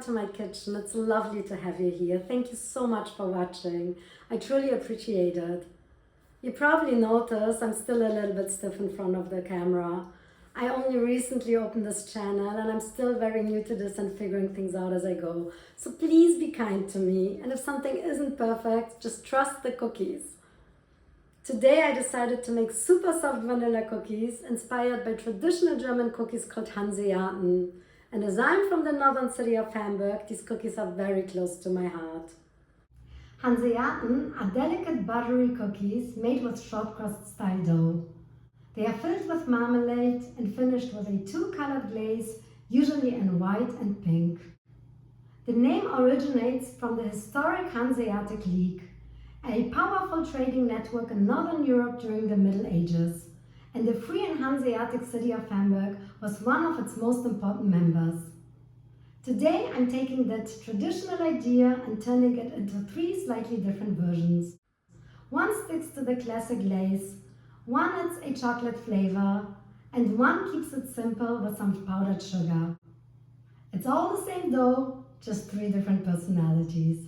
to my kitchen. It's lovely to have you here. Thank you so much for watching. I truly appreciate it. You probably noticed I'm still a little bit stiff in front of the camera. I only recently opened this channel and I'm still very new to this and figuring things out as I go. So please be kind to me, and if something isn't perfect, just trust the cookies. Today I decided to make super soft vanilla cookies inspired by traditional German cookies called Hanseaten. And as I'm from the northern city of Hamburg, these cookies are very close to my heart. Hanseaten are delicate buttery cookies made with short crust style dough. They are filled with marmalade and finished with a two-colored glaze, usually in white and pink. The name originates from the historic Hanseatic League, a powerful trading network in Northern Europe during the Middle Ages, and the free and Hanseatic city of Hamburg was one of its most important members. Today I'm taking that traditional idea and turning it into three slightly different versions. One sticks to the classic glaze, one adds a chocolate flavor, and one keeps it simple with some powdered sugar. It's all the same dough, just three different personalities.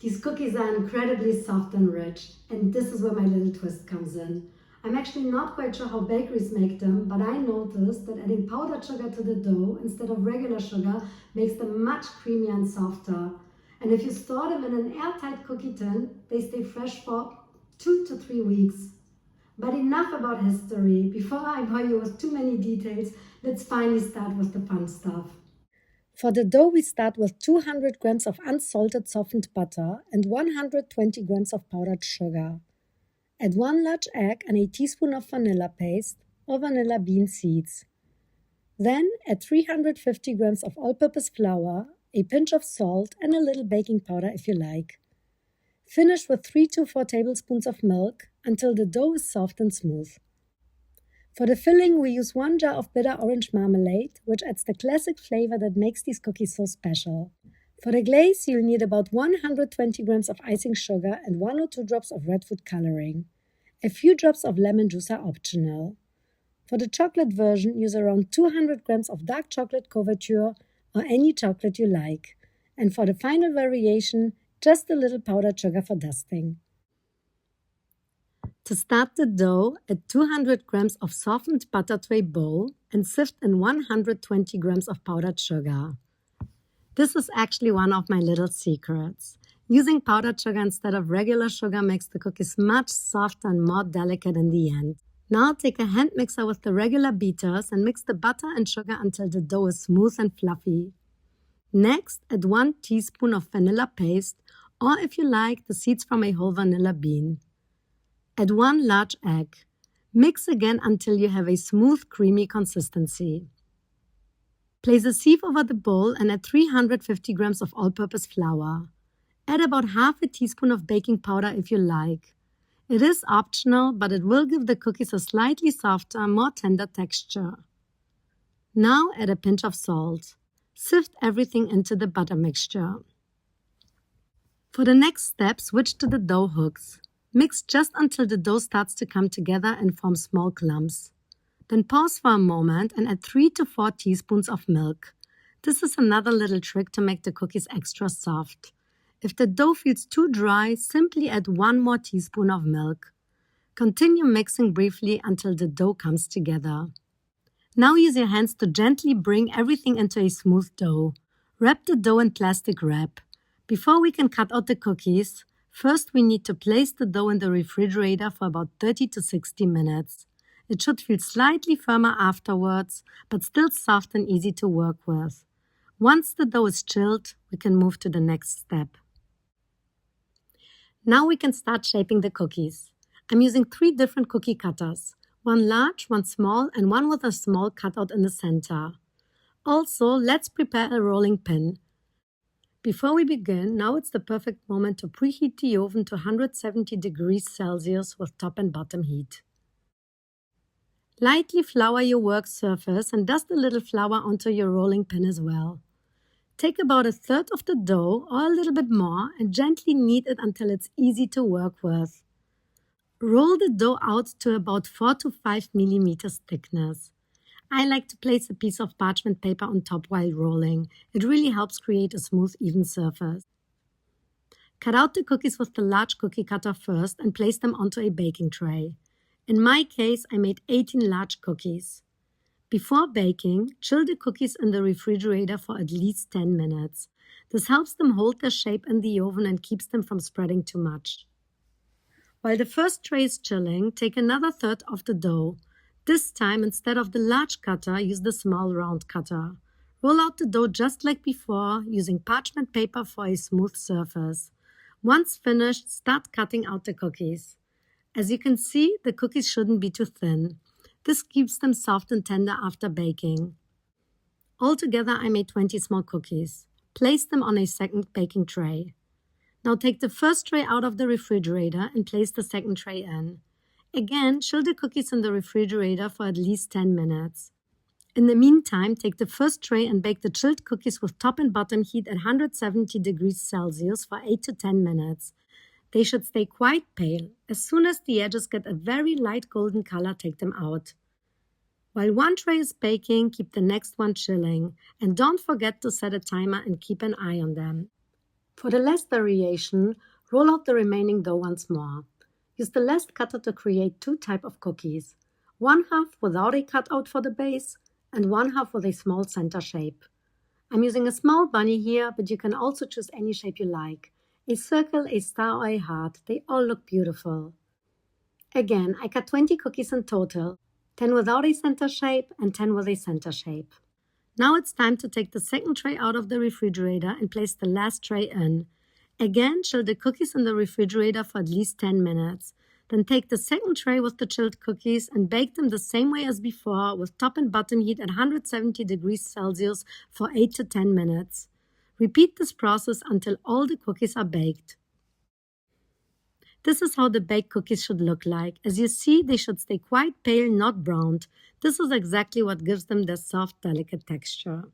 These cookies are incredibly soft and rich, and this is where my little twist comes in. I'm actually not quite sure how bakeries make them, but I noticed that adding powdered sugar to the dough instead of regular sugar makes them much creamier and softer. And if you store them in an airtight cookie tin, they stay fresh for 2 to 3 weeks. But enough about history. Before I bore you with too many details, let's finally start with the fun stuff. For the dough, we start with 200 grams of unsalted softened butter and 120 grams of powdered sugar. Add 1 large egg and a teaspoon of vanilla paste or vanilla bean seeds. Then add 350 grams of all-purpose flour, a pinch of salt and a little baking powder if you like. Finish with 3 to 4 tablespoons of milk until the dough is soft and smooth. For the filling, we use 1 jar of bitter orange marmalade, which adds the classic flavor that makes these cookies so special. For the glaze, you'll need about 120 grams of icing sugar and 1 or 2 drops of red food coloring. A few drops of lemon juice are optional. For the chocolate version, use around 200 grams of dark chocolate couverture or any chocolate you like. And for the final variation, just a little powdered sugar for dusting. To start the dough, add 200 grams of softened butter to a bowl and sift in 120 grams of powdered sugar. This is actually one of my little secrets. Using powdered sugar instead of regular sugar makes the cookies much softer and more delicate in the end. Now take a hand mixer with the regular beaters and mix the butter and sugar until the dough is smooth and fluffy. Next, add 1 teaspoon of vanilla paste, or if you like, the seeds from a whole vanilla bean. Add 1 large egg. Mix again until you have a smooth, creamy consistency. Place a sieve over the bowl and add 350 grams of all-purpose flour. Add about half a teaspoon of baking powder if you like. It is optional, but it will give the cookies a slightly softer, more tender texture. Now add a pinch of salt. Sift everything into the butter mixture. For the next step, switch to the dough hooks. Mix just until the dough starts to come together and form small clumps. Then pause for a moment and add 3 to 4 teaspoons of milk. This is another little trick to make the cookies extra soft. If the dough feels too dry, simply add 1 more teaspoon of milk. Continue mixing briefly until the dough comes together. Now use your hands to gently bring everything into a smooth dough. Wrap the dough in plastic wrap. Before we can cut out the cookies, first we need to place the dough in the refrigerator for about 30 to 60 minutes. It should feel slightly firmer afterwards, but still soft and easy to work with. Once the dough is chilled, we can move to the next step. Now we can start shaping the cookies. I'm using 3 different cookie cutters. 1 large, 1 small, and 1 with a small cutout in the center. Also, let's prepare a rolling pin. Before we begin, now it's the perfect moment to preheat the oven to 170 degrees Celsius with top and bottom heat. Lightly flour your work surface and dust a little flour onto your rolling pin as well. Take about a third of the dough or a little bit more and gently knead it until it's easy to work with. Roll the dough out to about 4 to 5 millimeters thickness. I like to place a piece of parchment paper on top while rolling. It really helps create a smooth, even surface. Cut out the cookies with the large cookie cutter first and place them onto a baking tray. In my case, I made 18 large cookies. Before baking, chill the cookies in the refrigerator for at least 10 minutes. This helps them hold their shape in the oven and keeps them from spreading too much. While the first tray is chilling, take another third of the dough. This time, instead of the large cutter, use the small round cutter. Roll out the dough just like before, using parchment paper for a smooth surface. Once finished, start cutting out the cookies. As you can see, the cookies shouldn't be too thin. This keeps them soft and tender after baking. Altogether, I made 20 small cookies. Place them on a second baking tray. Now take the first tray out of the refrigerator and place the second tray in. Again, chill the cookies in the refrigerator for at least 10 minutes. In the meantime, take the first tray and bake the chilled cookies with top and bottom heat at 170 degrees Celsius for 8 to 10 minutes. They should stay quite pale. As soon as the edges get a very light golden color, take them out. While one tray is baking, keep the next one chilling. And don't forget to set a timer and keep an eye on them. For the last variation, roll out the remaining dough once more. Use the last cutter to create two types of cookies. One half without a cutout for the base, and one half with a small center shape. I'm using a small bunny here, but you can also choose any shape you like. A circle, a star, or a heart. They all look beautiful. Again, I cut 20 cookies in total, 10 without a center shape and 10 with a center shape. Now it's time to take the second tray out of the refrigerator and place the last tray in. Again, chill the cookies in the refrigerator for at least 10 minutes. Then take the second tray with the chilled cookies and bake them the same way as before with top and bottom heat at 170 degrees Celsius for 8 to 10 minutes. Repeat this process until all the cookies are baked. This is how the baked cookies should look like. As you see, they should stay quite pale, not browned. This is exactly what gives them their soft, delicate texture.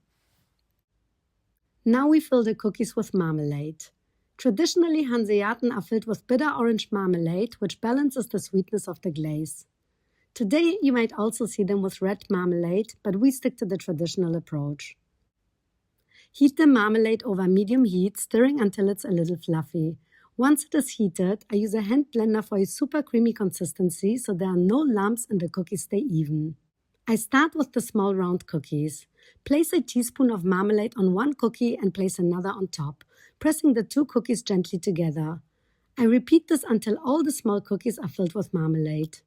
Now we fill the cookies with marmalade. Traditionally, Hanseaten are filled with bitter orange marmalade, which balances the sweetness of the glaze. Today, you might also see them with red marmalade, but we stick to the traditional approach. Heat the marmalade over medium heat, stirring until it's a little fluffy. Once it is heated, I use a hand blender for a super creamy consistency so there are no lumps and the cookies stay even. I start with the small round cookies. Place a teaspoon of marmalade on one cookie and place another on top, pressing the two cookies gently together. I repeat this until all the small cookies are filled with marmalade.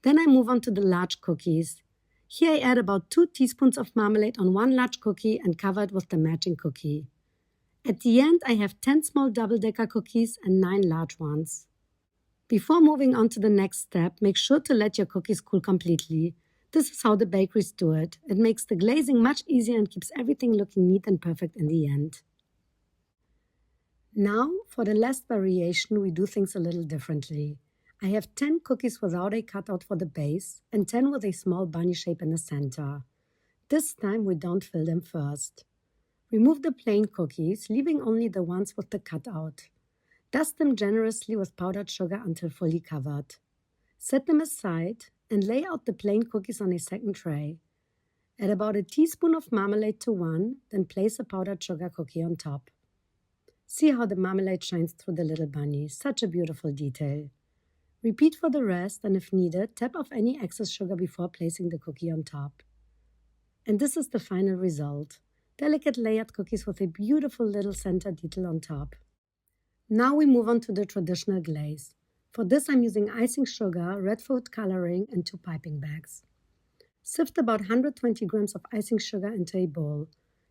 Then I move on to the large cookies. Here I add about 2 teaspoons of marmalade on one large cookie and cover it with the matching cookie. At the end, I have 10 small double-decker cookies and 9 large ones. Before moving on to the next step, make sure to let your cookies cool completely. This is how the bakeries do it. It makes the glazing much easier and keeps everything looking neat and perfect in the end. Now, for the last variation, we do things a little differently. I have 10 cookies without a cutout for the base and 10 with a small bunny shape in the center. This time we don't fill them first. Remove the plain cookies, leaving only the ones with the cutout. Dust them generously with powdered sugar until fully covered. Set them aside and lay out the plain cookies on a second tray. Add about a teaspoon of marmalade to one, then place a powdered sugar cookie on top. See how the marmalade shines through the little bunny. Such a beautiful detail. Repeat for the rest, and if needed, tap off any excess sugar before placing the cookie on top. And this is the final result. Delicate layered cookies with a beautiful little center detail on top. Now we move on to the traditional glaze. For this I'm using icing sugar, red food coloring, and 2 piping bags. Sift about 120 grams of icing sugar into a bowl.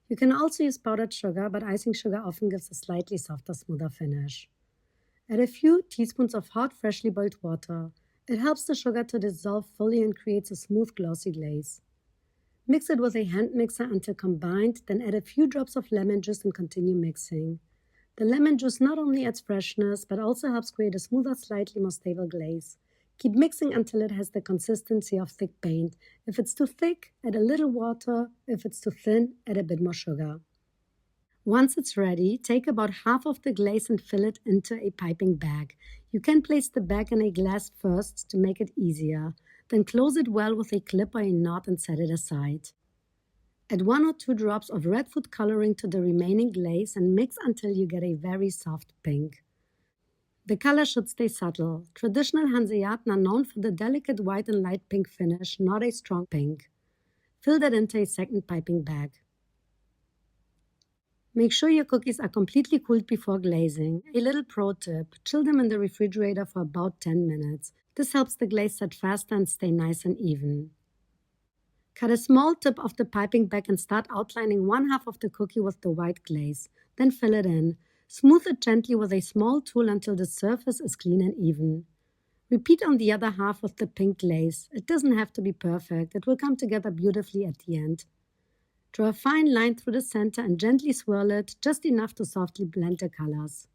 You can also use powdered sugar, but icing sugar often gives a slightly softer, smoother finish. Add a few teaspoons of hot, freshly boiled water. It helps the sugar to dissolve fully and creates a smooth, glossy glaze. Mix it with a hand mixer until combined, then add a few drops of lemon juice and continue mixing. The lemon juice not only adds freshness, but also helps create a smoother, slightly more stable glaze. Keep mixing until it has the consistency of thick paint. If it's too thick, add a little water. If it's too thin, add a bit more sugar. Once it's ready, take about half of the glaze and fill it into a piping bag. You can place the bag in a glass first to make it easier. Then close it well with a clip or a knot and set it aside. Add 1 or 2 drops of red food coloring to the remaining glaze and mix until you get a very soft pink. The color should stay subtle. Traditional Hanseaten are known for the delicate white and light pink finish, not a strong pink. Fill that into a second piping bag. Make sure your cookies are completely cooled before glazing. A little pro tip, chill them in the refrigerator for about 10 minutes. This helps the glaze set faster and stay nice and even. Cut a small tip off the piping bag and start outlining one half of the cookie with the white glaze. Then fill it in. Smooth it gently with a small tool until the surface is clean and even. Repeat on the other half with the pink glaze. It doesn't have to be perfect. It will come together beautifully at the end. Draw a fine line through the center and gently swirl it, just enough to softly blend the colors.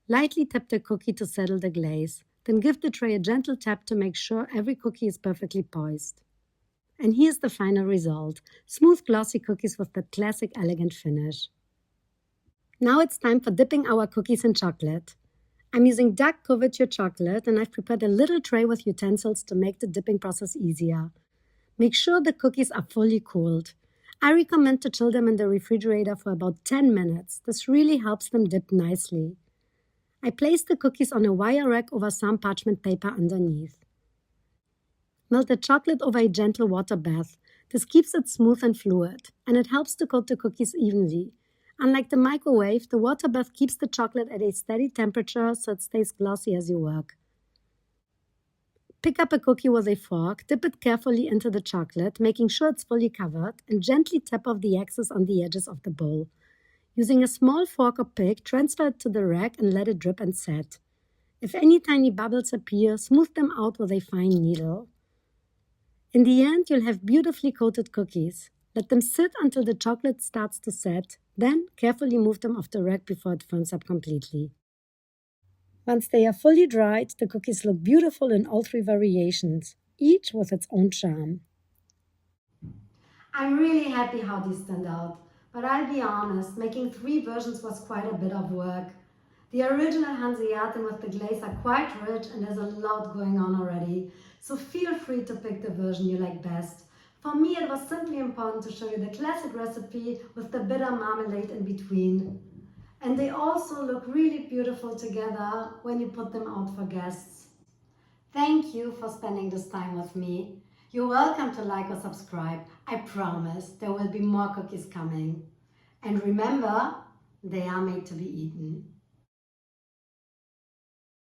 Lightly tap the cookie to settle the glaze. Then give the tray a gentle tap to make sure every cookie is perfectly poised. And here's the final result. Smooth, glossy cookies with that classic, elegant finish. Now it's time for dipping our cookies in chocolate. I'm using dark couverture chocolate and I've prepared a little tray with utensils to make the dipping process easier. Make sure the cookies are fully cooled. I recommend to chill them in the refrigerator for about 10 minutes. This really helps them dip nicely. I place the cookies on a wire rack over some parchment paper underneath. Melt the chocolate over a gentle water bath. This keeps it smooth and fluid, and it helps to coat the cookies evenly. Unlike the microwave, the water bath keeps the chocolate at a steady temperature so it stays glossy as you work. Pick up a cookie with a fork, dip it carefully into the chocolate, making sure it's fully covered, and gently tap off the excess on the edges of the bowl. Using a small fork or pick, transfer it to the rack and let it drip and set. If any tiny bubbles appear, smooth them out with a fine needle. In the end, you'll have beautifully coated cookies. Let them sit until the chocolate starts to set, then carefully move them off the rack before it firms up completely. Once they are fully dried, the cookies look beautiful in all 3 variations, each with its own charm. I'm really happy how these turned out, but I'll be honest, making 3 versions was quite a bit of work. The original Hanseaten with the glaze are quite rich and there's a lot going on already, so feel free to pick the version you like best. For me, it was simply important to show you the classic recipe with the bitter marmalade in between. And they also look really beautiful together when you put them out for guests. Thank you for spending this time with me. You're welcome to like or subscribe. I promise there will be more cookies coming. And remember, they are made to be eaten.